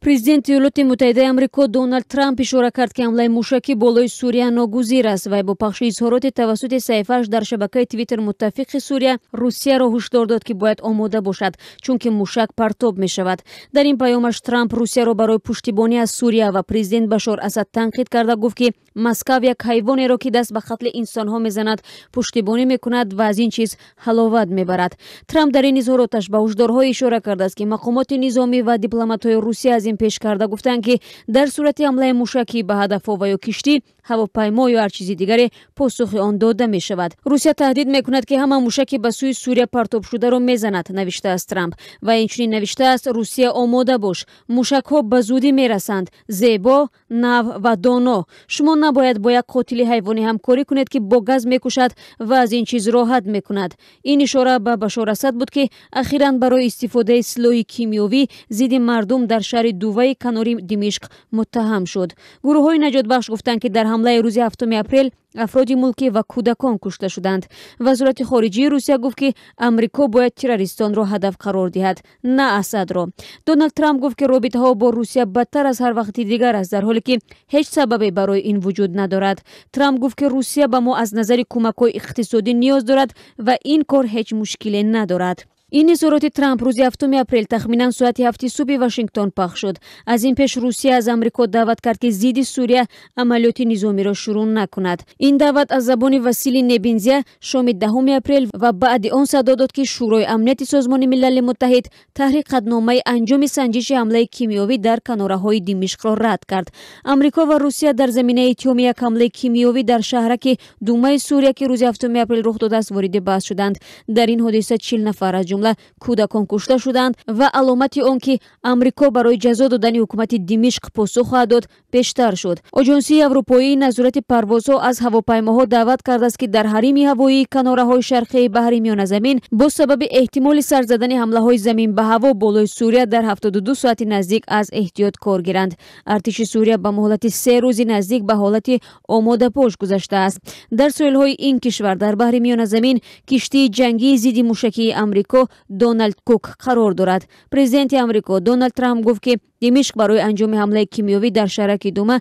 Президенти Иёлоти Муттаҳидаи Амрико Доналд Трамп ишора кард ки ҳамлаи мушакӣ болои Сурия ногузир аст. Вай бо пахши изҳороте тавассути саҳифааш дар шабакаи Твиттер муттафиқи Сурия Русияро ҳушдор дод ки бояд омода бошад, чунки мушак партоб мешавад. Дар ин паёмаш Трамп Русияро барои пуштибонӣ аз Сурия ва президент Башор Асад танқид карда гуфт ки Москав як ҳайвонеро ки даст ба қатли инсонҳо мезанад пуштибонӣ мекунад ва аз ин чиз ҳаловат мебарад. Трамп дар ин изҳороташ ба ҳушдорҳо ишора кардааст ки мақомоти низомӣ ва дипломатҳои Русия аз ин пеш карда гуфтанд ки дар сурати ҳамлаи мушакӣ ба ҳадафҳо ва ё киштӣ, ҳавопаймо ё ҳар чизи дигаре посухи он дода мешавад. Русия таҳдид мекунад ки ҳама мушаки ба сӯи Сурия партобшударо мезанад, навиштааст Трамп. Ва инчунин навиштааст: Русия омода бош, мушакҳо ба зудӣ мерасанд, зебо, нав ва доно. Шумо набояд бо як қотили ҳайвонӣ ҳамкорӣ кунед ки бо газ мекушад ва аз ин чиз роҳат мекунад. Ин ишора ба Башор Асад буд ки ахиран барои истифодаи силоҳи кимиёвӣ зидди мардум дар шаҳри Дуваи канори Димишқ муттаҳам шуд. Гурӯҳҳои наҷотбахш гуфтанд ки дар ҳамлаи рӯзи 7 апрел афроди мулкӣ ва кӯдакон кушта шуданд. Вазорати хориҷии Русия гуфт ки Амрико бояд террористонро ҳадаф қарор диҳад, на Асадро. Дональд Трамп гуфт ки робитаҳо бо Русия бадтар аз ҳар вақти дигар аст, дар ҳоле ки ҳеҷ сабабе барои ин вуҷуд надорад. Трамп гуфт ки Русия ба мо аз назари кӯмакҳои иқтисодӣ ниёз дорад ва ин кор ҳеҷ мушкиле надорад. Ин изҳороти Трамп рӯзи 7 апрел тахминан соати 7 субҳи Вашингтон пахш шуд. Аз ин пеш Русия аз Амрико даъват кард ки зидди Сурия амалиёти низомиро шурӯъ накунад. Ин даъват аз забони Васили Небензия шоми 10 апрел ва баъди он садо дод ки Шӯрои амнияти Созмони Милали Муттаҳид таҳри қадномаи анҷоми санҷиши ҳамлаи кимиёвӣ дар канораҳои Димишқро рад кард. Амрико ва Русия дар заминаи иттиҳоми як ҳамлаи кимиёвӣ дар шаҳраки Думаи Сурия ки рӯзи 7 апрел рух додааст вориди баҳс шуданд. Дар ин ҳодиса 40 нафар аз ҷумла кӯдакон кушта шуданд ва аломати он ки Амрико барои ҷазо додани ҳукумати Димишқ посух хоҳад дод бештар шуд. Оҷонсии Аврупоии назорати парвозҳо аз ҳавопаймоҳо даъват кардааст ки дар ҳарими ҳавоии канораҳои шарқии баҳри Миёназамин бо сабаби эҳтимоли сар задани ҳамлаҳои замин ба ҳаво болои Сурия дар 72 соати наздик аз эҳтиёт кор гиранд. Артиши Сурия ба муҳлати 3 рӯзи наздик ба ҳолати омодапош гузаштааст. Дар соҳилҳои ин кишвар дар баҳри Миёназамин киштии ҷангии зидди мушакии Амрико Дональд Кук қарор дорад. Президенти Амрико Доналд Трамп гуфт ки Димишқ барои анҷоми ҳамлаи кимиёвӣ дар шаҳраки Дума